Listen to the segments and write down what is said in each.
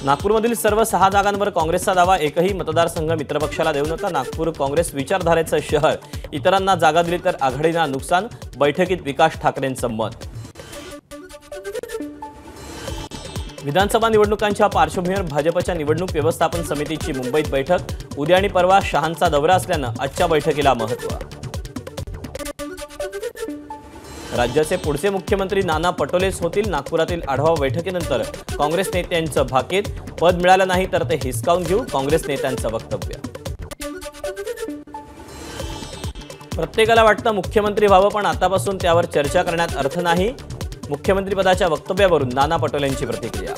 नागपूरमधील सर्व 6 जागांवर काँग्रेसचा दावा। एकही मतदारसंघ मित्रपक्षाला देऊ नका। नागपूर काँग्रेस विचारधारेचं शहर। इतरांना जागा दिली तर आघाडीला नुकसान। बैठकीत विकास ठाकरेंचं मत। विधानसभा निवडणुकांच्या पार्श्वभूमीवर भाजपच्या निवडणूक व्यवस्थापन समितीची मुंबईत बैठक। उद्या आणि परवा शहांचा दौरा असल्यानं आजच्या बैठकीला महत्त्व। राज्याचे पुढचे मुख्यमंत्री नाना पटोलेच होतील। नागपुरातील आढावा बैठकीनंतर काँग्रेस नेत्यांचं भाकीत। पद मिळालं नाही तर ते हिसकावून घेऊ, काँग्रेस नेत्यांचं वक्तव्य। प्रत्येकाला वाटतं मुख्यमंत्री व्हावं, पण आतापासून त्यावर चर्चा करण्यात अर्थ नाही। मुख्यमंत्रीपदाच्या वक्तव्यावरून नाना पटोलेंची प्रतिक्रिया।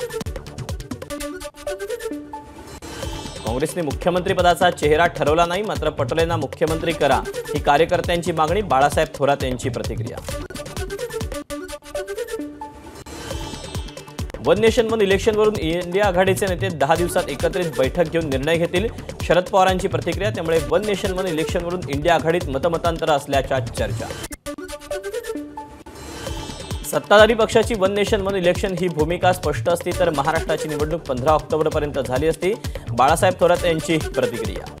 काँग्रेसने मुख्यमंत्रीपदाचा चेहरा ठरवला नाही, मात्र पटोलेंना मुख्यमंत्री करा ही कार्यकर्त्यांची मागणी। बाळासाहेब थोरात यांची प्रतिक्रिया। वन नेशन वन इलेक्शनवरून इंडिया आघाडीचे नेते 10 दिवसात एकत्रित बैठक घेऊन निर्णय घेतील। शरद पवारांची प्रतिक्रिया। त्यामुळे वन नेशन वन इलेक्शनवरून इंडिया आघाडीत मतमतांतर असल्याच्या चर्चा। सत्ताधारी पक्षाची वन नेशन वन इलेक्शन ही भूमिका स्पष्ट असती तर महाराष्ट्राची निवडणूक 15 ऑक्टोबरपर्यंत झाली असती। बाळासाहेब थोरात यांची प्रतिक्रिया।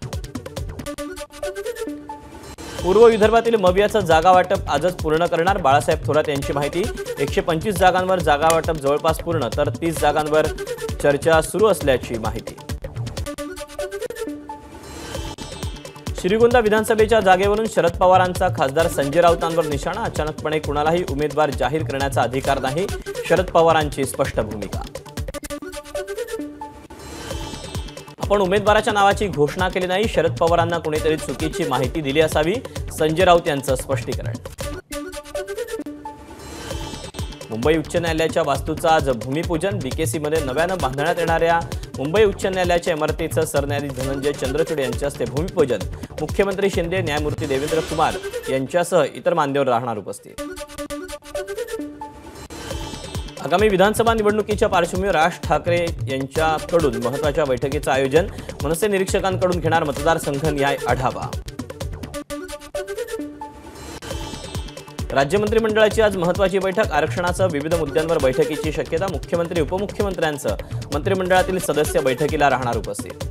पूर्व विदर्भातील मवियाचं जागा वाटप आजच पूर्ण करणार। बाळासाहेब थोरात यांची माहिती। 125 जागांवर जागा वाटप जवळपास पूर्ण, तर 30 जागांवर चर्चा सुरू असल्याची माहिती। श्रीगोंदा विधानसभेच्या जागेवरून शरद पवारांचा खासदार संजय राऊतांवर निशाणा। अचानकपणे कुणालाही उमेदवार जाहीर करण्याचा अधिकार नाही, शरद पवारांची स्पष्ट भूमिका। आपण उमेदवाराच्या नावाची घोषणा केली नाही, शरद पवारांना कुणीतरी चुकीची माहिती दिली असावी, संजय राऊत यांचं स्पष्टीकरण। मुंबई उच्च न्यायालयाच्या वास्तूचं आज भूमिपूजन। बीकेसीमध्ये नव्यानं बांधण्यात येणाऱ्या मुंबई उच्च न्यायालयाच्या इमारतीचं सरन्यायाधीश धनंजय चंद्रचूड यांच्या हस्ते भूमिपूजन। मुख्यमंत्री शिंदे, न्यायमूर्ती देवेंद्र कुमार यांच्यासह इतर मान्यवर राहणार उपस्थित। आगामी विधानसभा निवडणुकीच्या पार्श्वभूमीवर राज ठाकरे यांच्याकडून महत्त्वाच्या बैठकीचं आयोजन। मनसे निरीक्षकांकडून घेणार मतदारसंघ न्याय आढावा। राज्य मंत्रिमंडळाची आज महत्त्वाची बैठक। आरक्षणासह विविध मुद्द्यांवर बैठकीची शक्यता। मुख्यमंत्री उपमुख्यमंत्र्यांसह मंत्रिमंडळातील सदस्य बैठकीला राहणार उपस्थित।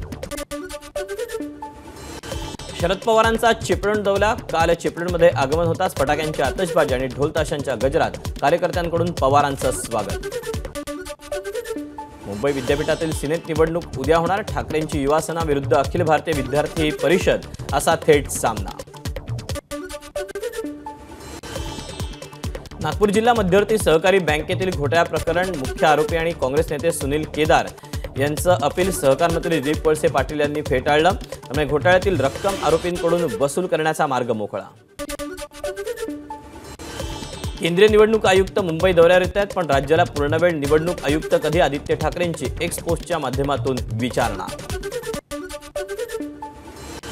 शरद पवारांचा चिपळूण दौरा। काल चिपळूणमध्ये आगमन होताच फटाक्यांची आतषबाजी आणि ढोल ताशांच्या गजरात कार्यकर्त्यांकडून पवारांचं स्वागत। मुंबई विद्यापीठातील सिनेट निवडणूक उद्या होणार। ठाकरेंची युवा सेना विरुद्ध अखिल भारतीय विद्यार्थी परिषद असा थेट सामना। नागपूर जिल्हा मध्यवर्ती सहकारी बँकेतील घोटाळा प्रकरण। मुख्य आरोपी आणि काँग्रेस नेते सुनील केदार यांचं अपील सहकार मंत्री दिलीप वळसे पाटील यांनी फेटाळलं। त्यामुळे घोटाळ्यातील रक्कम आरोपींकडून वसूल करण्याचा मार्ग मोकळा। केंद्रीय निवडणूक आयुक्त मुंबई दौऱ्यावर येत आहेत, पण राज्याला पूर्णवेळ निवडणूक आयुक्त कधी? आदित्य ठाकरेंची एक्स पोस्टच्या माध्यमातून विचारणा।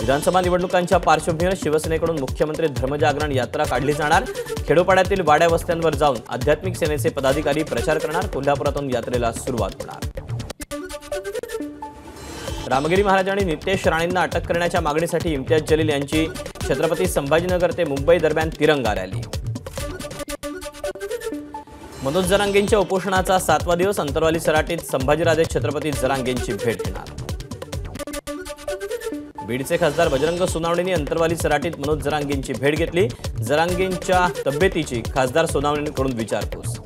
विधानसभा निवडणुकांच्या पार्श्वभूमीवर शिवसेनेकडून मुख्यमंत्री धर्मजागरण यात्रा काढली जाणार। खेडोपाड्यातील वाड्या वस्त्यांवर जाऊन आध्यात्मिक सेनेचे पदाधिकारी प्रचार करणार। कोल्हापुरातून यात्रेला सुरुवात होणार। रामगिरी महाराज आणि नितेश राणेंना अटक करण्याच्या मागणीसाठी इम्तियाज जलील यांची छत्रपती संभाजीनगर ते मुंबई दरम्यान तिरंगा रॅली। मनोज जरांगेंच्या उपोषणाचा 7वा दिवस। अंतरवाली सराटीत संभाजीराजे छत्रपती जरांगेंची भेट घेणार। बीडचे खासदार बजरंग सोनावणेंनी अंतरवाली सराटीत मनोज जरांगेंची भेट घेतली। जरांगेंच्या तब्येतीची खासदार सोनावणेंकडून विचारपूस।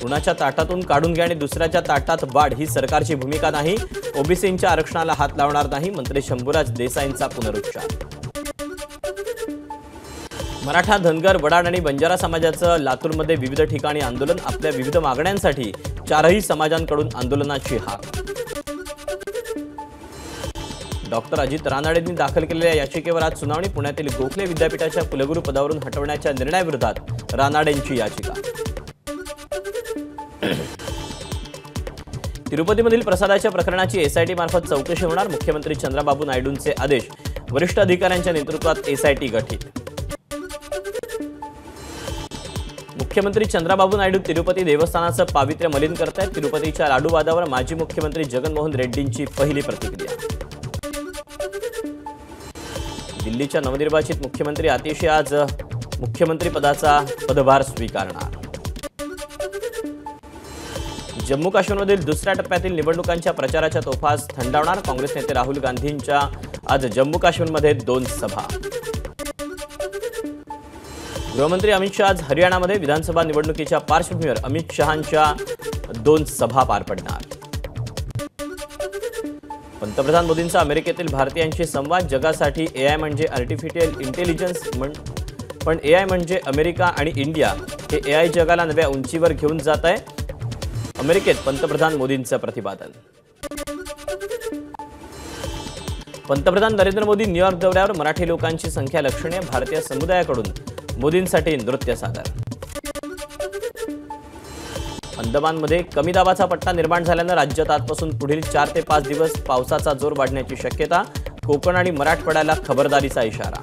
कुणाच्या ताटातून काढून घ्या आणि दुसऱ्याच्या ताटात वाढ ही सरकारची भूमिका नाही। ओबीसींच्या आरक्षणाला हात लावणार नाही, मंत्री शंभूराज देसाईंचा पुनरुच्चार। मराठा, धनगर, वडार आणि बंजारा समाजाचं लातूरमध्ये विविध ठिकाणी आंदोलन। आपल्या विविध मागण्यांसाठी 4ही समाजांकडून आंदोलनाची हाक। डॉक्टर अजित रानाडेंनी दाखल केलेल्या याचिकेवर आज सुनावणी। पुण्यातील गोखले विद्यापीठाच्या कुलगुरू पदावरून हटवण्याच्या निर्णयाविरोधात रानाडेंची याचिका। तिरुपतीमधील प्रसादाच्या प्रकरणाची एसआयटी मार्फत चौकशी होणार। मुख्यमंत्री चंद्रबाबू नायडूंचे आदेश। वरिष्ठ अधिकाऱ्यांच्या नेतृत्वात एसआयटी गठीत। मुख्यमंत्री चंद्रबाबू नायडू तिरुपती देवस्थानाचं पावित्र्य मलिन करतायत। तिरुपतीच्या लाडूवादावर माजी मुख्यमंत्री जगनमोहन रेड्डींची पहिली प्रतिक्रिया। दिल्लीच्या नवनिर्वाचित मुख्यमंत्री आतिशी आज मुख्यमंत्री पदाचा पदभार स्वीकारणार। जम्मू काश्मीरमधील दुसऱ्या टप्प्यातील निवडणुकांच्या प्रचाराच्या तोफा थंडावणार. काँग्रेस नेते राहुल गांधींच्या आज जम्मू काश्मीरमध्ये 2 सभा. गृहमंत्री अमित शहा आज हरियाणामध्ये विधानसभा निवडणुकीच्या पार्श्वभूमीवर अमित शहांच्या 2 सभा पार पडणार. पंतप्रधान मोदींचा अमेरिकेतील भारतीयांशी संवाद. जगासाठी एआय म्हणजे आर्टिफिशियल इंटेलिजन्स, पण एआय म्हणजे अमेरिका आणि इंडिया. हे एआय जगाला नव्या उंचीवर घेऊन जात आहे. अमेरिकेत पंतप्रधान मोदींचं प्रतिपादन. पंतप्रधान नरेंद्र मोदी न्यूयॉर्क दौऱ्यावर. मराठी लोकांची संख्या लक्षणीय. भारतीय समुदायाकडून मोदींसाठी नृत्य सादर. अंदमानमध्ये कमी दाबाचा पट्टा निर्माण झाल्यानं राज्यात आजपासून पुढील 4 ते 5 दिवस पावसाचा जोर वाढण्याची शक्यता. कोकण आणि मराठवाड्याला खबरदारीचा इशारा.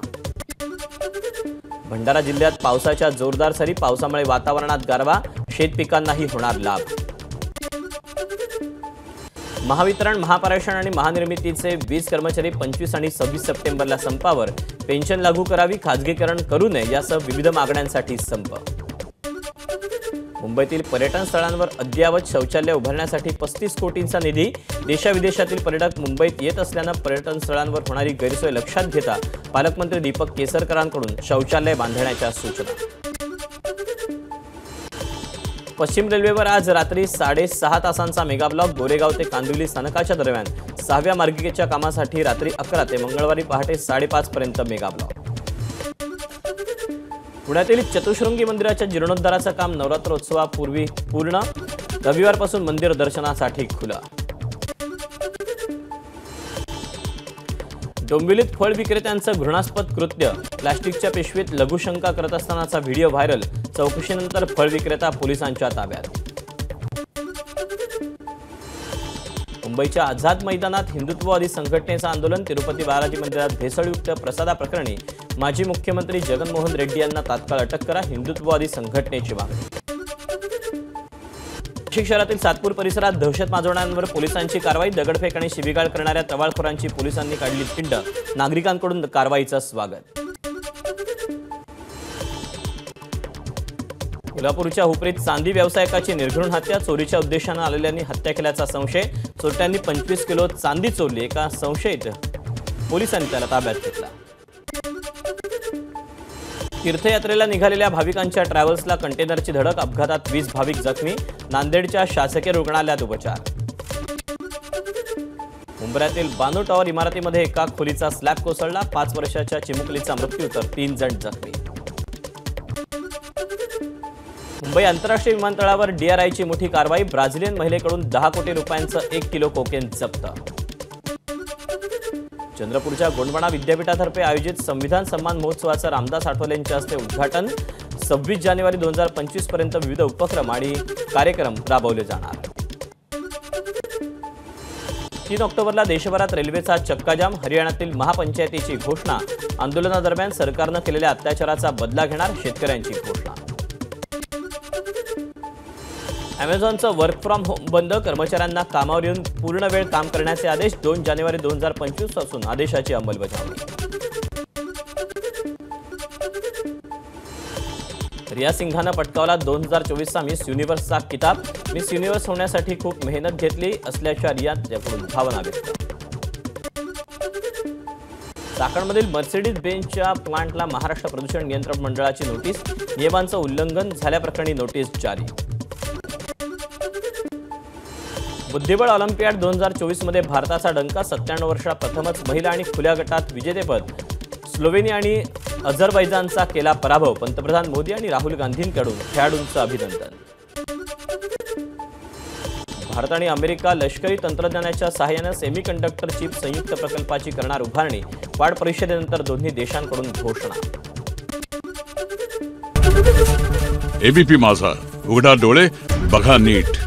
भंडारा जिल्ह्यात पावसाच्या जोरदार सरी. पावसामुळे वातावरणात गारवा. शेतपिकांनाही होणार लाभ. महावितरण, महापारेषण आणि महानिर्मितीचे 20 कर्मचारी 25 आणि 26 सप्टेंबरला संपावर. पेन्शन लागू करावी, खासगीकरण करू नये यासह विविध मागण्यांसाठी संप. मुंबईतील पर्यटन स्थळांवर अद्ययावत शौचालय उभारण्यासाठी 35 कोटींचा निधी. देशाविदेशातील पर्यटक मुंबईत येत असल्यानं पर्यटन स्थळांवर होणारी गैरसोय लक्षात घेता पालकमंत्री दीपक केसरकरांकडून शौचालय बांधण्याच्या सूचना. पश्चिम रेल्वेवर आज रात्री 6.5 तासांचा मेगाब्लॉक. गोरेगाव ते कांदिवली स्थानकाच्या दरम्यान 6व्या मार्गिकेच्या कामासाठी रात्री 11 ते मंगळवारी पहाटे 5:30 पर्यंत मेगाब्लॉक. पुण्यातील चतुश्रृंगी मंदिराच्या जीर्णोद्धाराचं काम नवरात्रोत्सवापूर्वी पूर्ण. रविवारपासून मंदिर दर्शनासाठी खुलं. डोंबिवलीत फळ विक्रेत्यांचं घृणास्पद कृत्य. प्लॅस्टिकच्या पिशवीत लघुशंका करत असतानाचा व्हिडिओ व्हायरल. चौकशीनंतर फळ विक्रेता पोलिसांच्या ताब्यात. मुंबईच्या आझाद मैदानात हिंदुत्ववादी संघटनेचं आंदोलन. तिरुपती बालाजी मंदिरात भेसळयुक्त प्रसादाप्रकरणी माजी मुख्यमंत्री जगनमोहन रेड्डी यांना तात्काळ अटक करा. हिंदुत्ववादी संघटनेची मागणी. नाशिक शहरातील सातपूर परिसरात दहशत माजवणाऱ्यांवर पोलिसांची कारवाई. दगडफेक आणि शिवीगाळ करणाऱ्या टवाळखोरांची पोलिसांनी काढली खिंड. नागरिकांकडून कारवाईचं स्वागत. कोल्हापूरच्या हुपरीत चांदी व्यावसायिकाची निर्घृण हत्या. चोरीच्या उद्देशानं आलेल्यांनी हत्या केल्याचा संशय. चोरट्यांनी 25 किलो चांदी चोरली. एका संशयित पोलिसांनी त्याला ताब्यात घेतला. तीर्थयात्रेला निघालेल्या भाविकांच्या ट्रॅव्हल्सला कंटेनरची धडक. अपघातात 20 भाविक जखमी. नांदेडच्या शासकीय रुग्णालयात उपचार. मुंबईतील बानू टॉवर इमारतीमध्ये एका खोलीचा स्लॅब कोसळला. 5 वर्षाच्या चिमुकलीचा मृत्यू तर 3 जण जखमी. मुंबई आंतरराष्ट्रीय विमानतळावर DRIची मोठी कारवाई. ब्राझिलियन महिलेकडून 10 कोटी रुपयांचं 1 किलो कोकेन जप्त. चंद्रपूरच्या गोंडवाना विद्यापीठातर्फे आयोजित संविधान सन्मान महोत्सवाचं रामदास आठवले यांच्या हस्ते उद्घाटन. 26 जानेवारी 2025 पर्यंत विविध उपक्रम आणि कार्यक्रम राबवले जाणार. 3 ऑक्टोबरला देशभरात रेल्वेचा चक्काजाम. हरियाणातील महापंचायतीची घोषणा. आंदोलनादरम्यान सरकारनं केलेल्या अत्याचाराचा बदला घेणार. शेतकऱ्यांची घोषणा. अमेझॉनचं वर्क फ्रॉम होम बंद. कर्मचाऱ्यांना कामावर येऊन पूर्ण वेळ काम करण्याचे आदेश. 2 जानेवारी 2025 पासून आदेशाची अंमलबजावणी. रिया सिंघानं पटकावला 2024चा मिस युनिव्हर्सचा किताब. मिस युनिव्हर्स होण्यासाठी खूप मेहनत घेतली असल्याच्या रियाकडून भावना व्यक्त. चाकणमधील मर्सिडीज बेंचच्या प्लांटला महाराष्ट्र प्रदूषण नियंत्रण मंडळाची नोटीस. नियमांचं उल्लंघन झाल्याप्रकरणी नोटीस जारी. बुद्धिबळ ऑलिम्पियाड 2024 मध्ये भारताचा डंका. 97 वर्षात प्रथमच महिला आणि खुल्या गटात विजेतेपद. स्लोवेनिया आणि अझरबैजानचा केला पराभव. पंतप्रधान मोदी आणि राहुल गांधींकडून खेळाडूंचं अभिनंदन. भारत आणि अमेरिका लष्करी तंत्रज्ञानाच्या सहाय्यानं सेमीकंडक्टर चिप संयुक्त प्रकल्पाची करणार उभारणी. क्वाड परिषदेनंतर दोन्ही देशांकडून घोषणा. एबीपी माझा, उघडा डोळे बघा नीट.